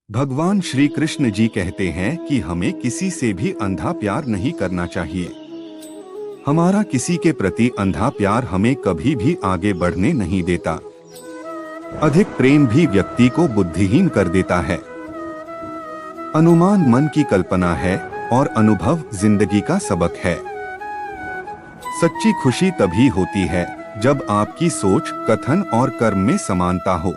भगवान श्री कृष्ण जी कहते हैं कि हमें किसी से भी अंधा प्यार नहीं करना चाहिए। हमारा किसी के प्रति अंधा प्यार हमें कभी भी आगे बढ़ने नहीं देता। अधिक प्रेम भी व्यक्ति को बुद्धिहीन कर देता है। अनुमान मन की कल्पना है और अनुभव जिंदगी का सबक है। सच्ची खुशी तभी होती है जब आपकी सोच, कथन और कर्म में समानता हो।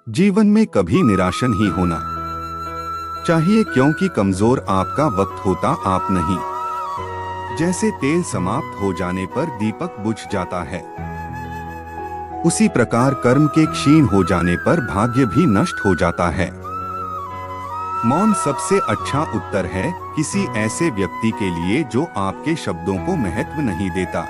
जीवन में कभी निराश नहीं होना चाहिए, क्योंकि कमजोर आपका वक्त होता आप नहीं। जैसे तेल समाप्त हो जाने पर दीपक बुझ जाता है, उसी प्रकार कर्म के क्षीण हो जाने पर भाग्य भी नष्ट हो जाता है। मौन सबसे अच्छा उत्तर है किसी ऐसे व्यक्ति के लिए जो आपके शब्दों को महत्व नहीं देता।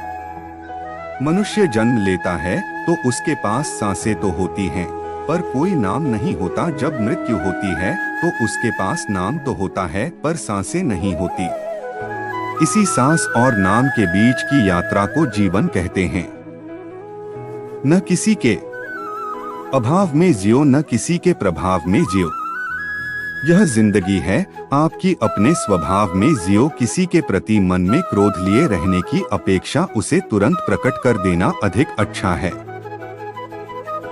मनुष्य जन्म लेता है तो उसके पास सांसें तो होती हैं, पर कोई नाम नहीं होता। जब मृत्यु होती है तो उसके पास नाम तो होता है, पर सांसें नहीं होती। इसी सांस और नाम के बीच की यात्रा को जीवन कहते हैं। न किसी के अभाव में जियो, न किसी के प्रभाव में जियो। यह जिंदगी है, आपकी अपने स्वभाव में जियो। किसी के प्रति मन में क्रोध लिए रहने की अपेक्षा उसे तुरंत प्रकट कर देना अधिक अच्छा है।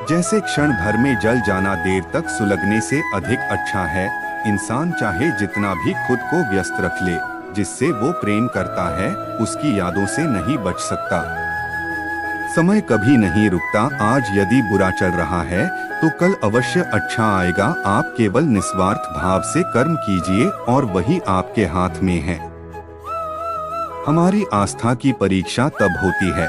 जैसे क्षण भर में जल जाना देर तक सुलगने से अधिक अच्छा है। इंसान चाहे जितना भी खुद को व्यस्त रख ले, जिससे वो प्रेम करता है उसकी यादों से नहीं बच सकता। समय कभी नहीं रुकता। आज यदि बुरा चल रहा है तो कल अवश्य अच्छा आएगा। आप केवल निस्वार्थ भाव से कर्म कीजिए और वही आपके हाथ में है। हमारी आस्था की परीक्षा तब होती है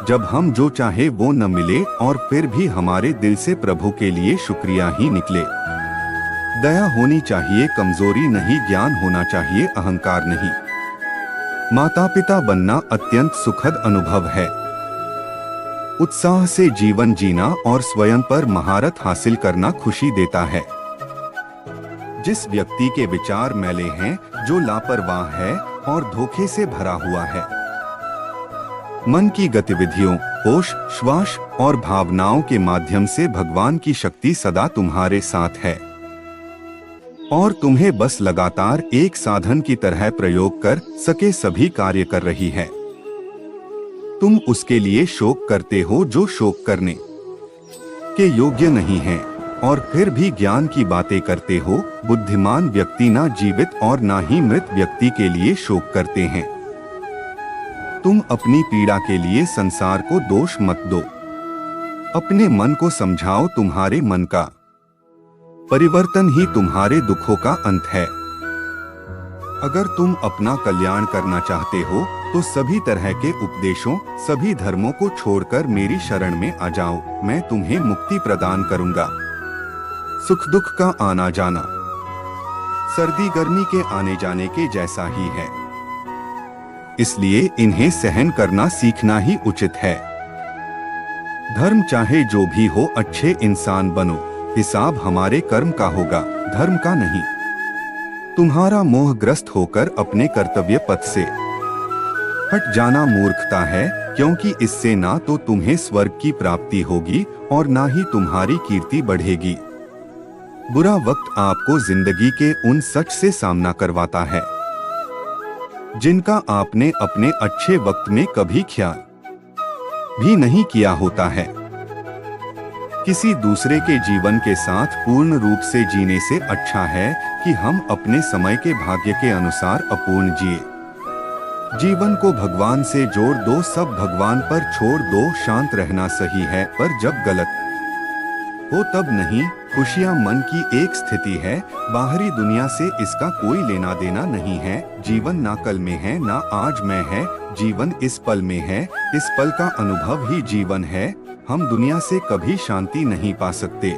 जब हम जो चाहे वो न मिले और फिर भी हमारे दिल से प्रभु के लिए शुक्रिया ही निकले। दया होनी चाहिए, कमजोरी नहीं। ज्ञान होना चाहिए, अहंकार नहीं। माता पिता बनना अत्यंत सुखद अनुभव है। उत्साह से जीवन जीना और स्वयं पर महारत हासिल करना खुशी देता है। जिस व्यक्ति के विचार मैले हैं, जो लापरवाह है और धोखे से भरा हुआ है, मन की गतिविधियों, होश, श्वास और भावनाओं के माध्यम से भगवान की शक्ति सदा तुम्हारे साथ है और तुम्हें बस लगातार एक साधन की तरह प्रयोग कर सके सभी कार्य कर रही है। तुम उसके लिए शोक करते हो जो शोक करने के योग्य नहीं है और फिर भी ज्ञान की बातें करते हो। बुद्धिमान व्यक्ति ना जीवित और ना ही मृत व्यक्ति के लिए शोक करते हैं। तुम अपनी पीड़ा के लिए संसार को दोष मत दो। अपने मन को समझाओ, तुम्हारे मन का परिवर्तन ही तुम्हारे दुखों का अंत है। अगर तुम अपना कल्याण करना चाहते हो तो सभी तरह के उपदेशों, सभी धर्मों को छोड़कर मेरी शरण में आ जाओ। मैं तुम्हें मुक्ति प्रदान करूंगा। सुख दुख का आना जाना सर्दी गर्मी के आने जाने के जैसा ही है, इसलिए इन्हें सहन करना सीखना ही उचित है। धर्म चाहे जो भी हो, अच्छे इंसान बनो। हिसाब हमारे कर्म का होगा, धर्म का नहीं। तुम्हारा मोहग्रस्त होकर अपने कर्तव्य पथ से हट जाना मूर्खता है, क्योंकि इससे ना तो तुम्हें स्वर्ग की प्राप्ति होगी और ना ही तुम्हारी कीर्ति बढ़ेगी। बुरा वक्त आपको जिंदगी के उन सच से सामना करवाता है जिनका आपने अपने अच्छे वक्त में कभी ख्याल भी नहीं किया होता है। किसी दूसरे के जीवन के साथ पूर्ण रूप से जीने से अच्छा है कि हम अपने समय के भाग्य के अनुसार अपूर्ण जिए। जीवन को भगवान से जोड़ दो, सब भगवान पर छोड़ दो। शांत रहना सही है, पर जब गलत हो तब नहीं। खुशियां मन की एक स्थिति है, बाहरी दुनिया से इसका कोई लेना देना नहीं है। जीवन ना कल में है ना आज में है, जीवन इस पल में है। इस पल का अनुभव ही जीवन है। हम दुनिया से कभी शांति नहीं पा सकते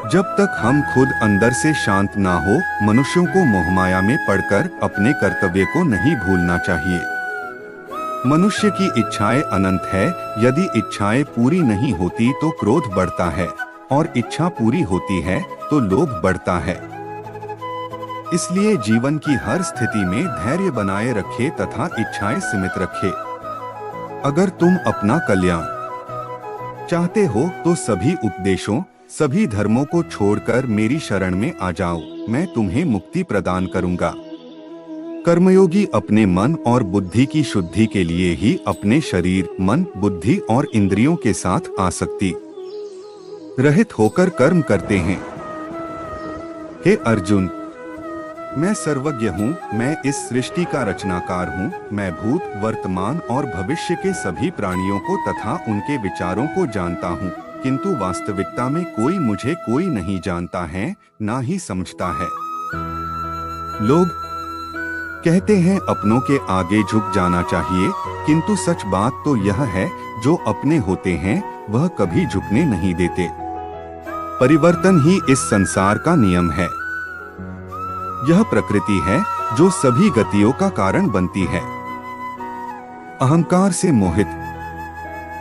जब तक हम खुद अंदर से शांत ना हो। मनुष्यों को मोहमाया में पड़कर अपने कर्तव्य को नहीं भूलना चाहिए। मनुष्य की इच्छाएं अनंत है। यदि इच्छाएं पूरी नहीं होती तो क्रोध बढ़ता है और इच्छा पूरी होती है तो लोभ बढ़ता है। इसलिए जीवन की हर स्थिति में धैर्य बनाए रखे तथा इच्छाएं सीमित रखे। अगर तुम अपना कल्याण चाहते हो तो सभी उपदेशों, सभी धर्मों को छोड़कर मेरी शरण में आ जाओ, मैं तुम्हें मुक्ति प्रदान करूंगा। कर्मयोगी अपने मन और बुद्धि की शुद्धि के लिए ही अपने शरीर, मन, बुद्धि और इंद्रियों के साथ आसक्ति रहित होकर कर्म करते हैं। हे अर्जुन, मैं सर्वज्ञ हूँ, मैं इस सृष्टि का रचनाकार हूँ। मैं भूत, वर्तमान और भविष्य के सभी प्राणियों को तथा उनके विचारों को जानता हूँ, किंतु वास्तविकता में कोई नहीं जानता है, ना ही समझता है। लोग कहते हैं अपनों के आगे झुक जाना चाहिए, किंतु सच बात तो यह है, जो अपने होते हैं वह कभी झुकने नहीं देते। परिवर्तन ही इस संसार का नियम है। यह प्रकृति है जो सभी गतियों का कारण बनती है। अहंकार से मोहित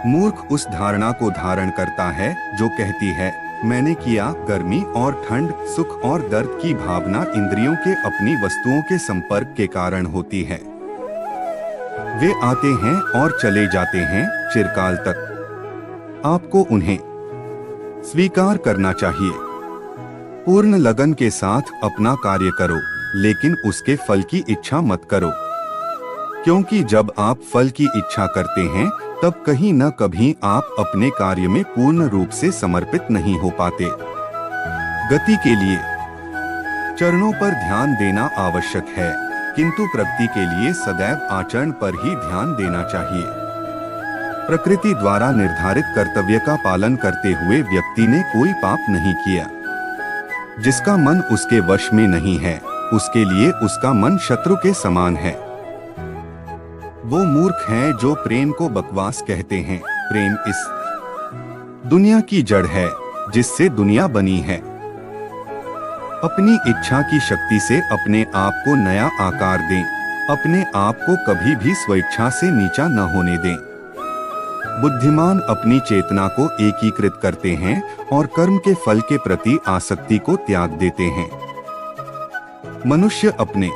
मूर्ख उस धारणा को धारण करता है जो कहती है मैंने किया। गर्मी और ठंड, सुख और दर्द की भावना इंद्रियों के अपनी वस्तुओं के संपर्क के कारण होती है। वे आते हैं और चले जाते हैं चिरकाल तक। आपको उन्हें स्वीकार करना चाहिए। पूर्ण लगन के साथ अपना कार्य करो, लेकिन उसके फल की इच्छा मत करो, क्योंकि जब आप फल की इच्छा करते हैं तब कहीं न कहीं आप अपने कार्य में पूर्ण रूप से समर्पित नहीं हो पाते। गति के लिए चरणों पर ध्यान देना आवश्यक है, किंतु प्रगति के लिए सदैव आचरण पर ही ध्यान देना चाहिए। प्रकृति द्वारा निर्धारित कर्तव्य का पालन करते हुए व्यक्ति ने कोई पाप नहीं किया। जिसका मन उसके वश में नहीं है, उसके लिए उसका मन शत्रु के समान है। वो मूर्ख हैं जो प्रेम को बकवास कहते हैं। प्रेम इस दुनिया की जड़ है जिससे दुनिया बनी है। अपनी इच्छा की शक्ति से अपने आप को नया आकार दें। अपने आप को कभी भी स्वेच्छा से नीचा न होने दें। बुद्धिमान अपनी चेतना को एकीकृत करते हैं और कर्म के फल के प्रति आसक्ति को त्याग देते हैं। मनुष्य अपने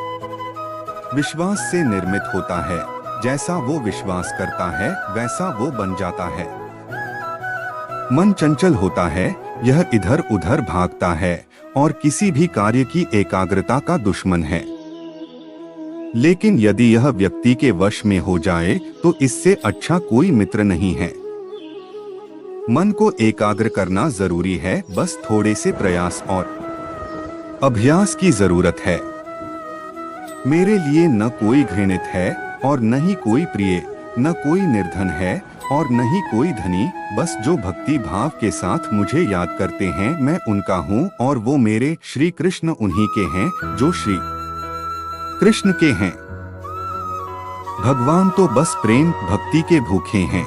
विश्वास से निर्मित होता है। जैसा वो विश्वास करता है वैसा वो बन जाता है। मन चंचल होता है, यह इधर उधर भागता है और किसी भी कार्य की एकाग्रता का दुश्मन है। लेकिन यदि यह व्यक्ति के वश में हो जाए तो इससे अच्छा कोई मित्र नहीं है। मन को एकाग्र करना जरूरी है, बस थोड़े से प्रयास और अभ्यास की जरूरत है। मेरे लिए न कोई घृणित है और न ही कोई प्रिय, न कोई निर्धन है और न ही कोई धनी। बस जो भक्ति भाव के साथ मुझे याद करते हैं मैं उनका हूँ और वो मेरे। श्री कृष्ण उन्हीं के हैं जो श्री कृष्ण के हैं। भगवान तो बस प्रेम भक्ति के भूखे हैं।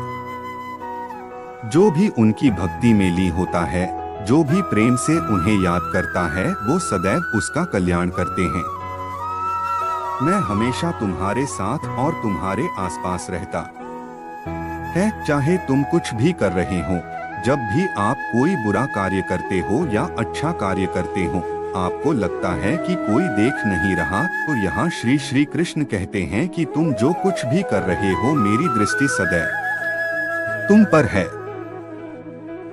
जो भी उनकी भक्ति में लीन होता है, जो भी प्रेम से उन्हें याद करता है, वो सदैव उसका कल्याण करते हैं। मैं हमेशा तुम्हारे साथ और तुम्हारे आसपास रहता है, चाहे तुम कुछ भी कर रहे हो। जब भी आप कोई बुरा कार्य करते हो या अच्छा कार्य करते हो, आपको लगता है कि कोई देख नहीं रहा, तो यहाँ श्री श्री कृष्ण कहते हैं कि तुम जो कुछ भी कर रहे हो मेरी दृष्टि सदैव तुम पर है।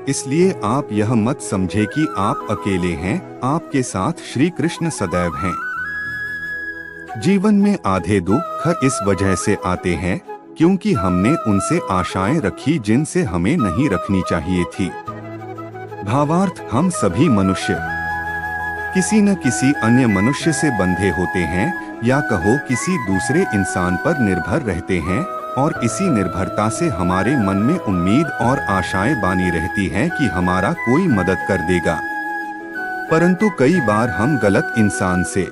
इसलिए आप यह मत समझे कि आप अकेले हैं, आपके साथ श्री कृष्ण सदैव हैं। जीवन में आधे दुख इस वजह से आते हैं क्योंकि हमने उनसे आशाएं रखी जिनसे हमें नहीं रखनी चाहिए थी। भावार्थ, हम सभी मनुष्य किसी न किसी अन्य मनुष्य से बंधे होते हैं, या कहो किसी दूसरे इंसान पर निर्भर रहते हैं, और इसी निर्भरता से हमारे मन में उम्मीद और आशाएं बानी रहती हैं कि हमारा कोई मदद कर देगा। परंतु कई बार हम गलत इंसान से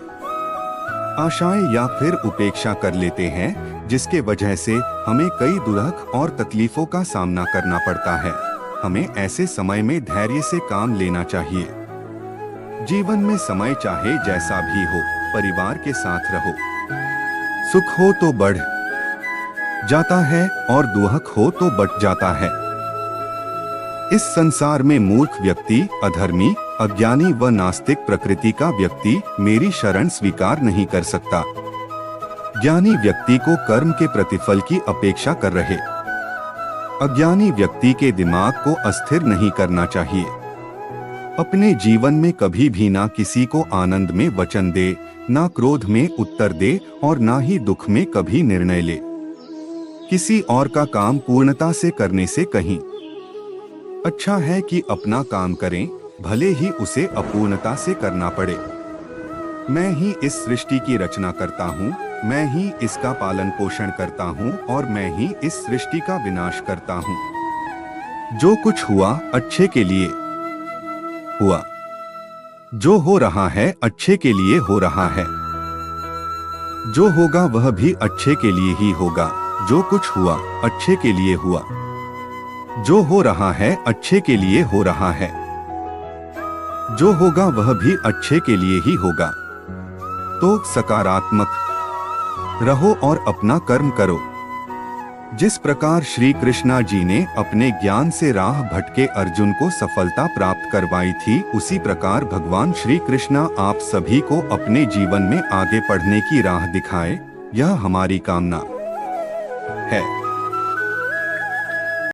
आशाएं या फिर उपेक्षा कर लेते हैं, जिसके वजह से हमें कई दुख और तकलीफों का सामना करना पड़ता है। हमें ऐसे समय में धैर्य से काम लेना चाहिए। जीवन में समय चाहे जैसा भी हो, परिवार के साथ रहो। सुख हो तो बढ़ जाता है और दुख हो तो बट जाता है। इस संसार में मूर्ख व्यक्ति, अधर्मी, अज्ञानी व नास्तिक प्रकृति का व्यक्ति मेरी शरण स्वीकार नहीं कर सकता। ज्ञानी व्यक्ति को कर्म के प्रतिफल की अपेक्षा कर रहे। अज्ञानी व्यक्ति के दिमाग को अस्थिर नहीं करना चाहिए। अपने जीवन में कभी भी ना किसी को आनंद में वचन दे, ना क्रोध में उत्तर दे और ना ही दुख में कभी निर्णय ले। किसी और का काम पूर्णता से करने से कहीं अच्छा है कि अपना काम करें, भले ही उसे अपूर्णता से करना पड़े। मैं ही इस सृष्टि की रचना करता हूँ, मैं ही इसका पालन पोषण करता हूँ और मैं ही इस सृष्टि का विनाश करता हूँ। जो कुछ हुआ अच्छे के लिए हुआ, जो हो रहा है अच्छे के लिए हो रहा है, जो होगा वह भी अच्छे के लिए ही होगा। जो कुछ हुआ अच्छे के लिए हुआ, जो हो रहा है अच्छे के लिए हो रहा है, जो होगा वह भी अच्छे के लिए ही होगा। तो सकारात्मक रहो और अपना कर्म करो। जिस प्रकार श्री कृष्णा जी ने अपने ज्ञान से राह भटके अर्जुन को सफलता प्राप्त करवाई थी, उसी प्रकार भगवान श्री कृष्णा आप सभी को अपने जीवन में आगे बढ़ने की राह दिखाए, यह हमारी कामना है।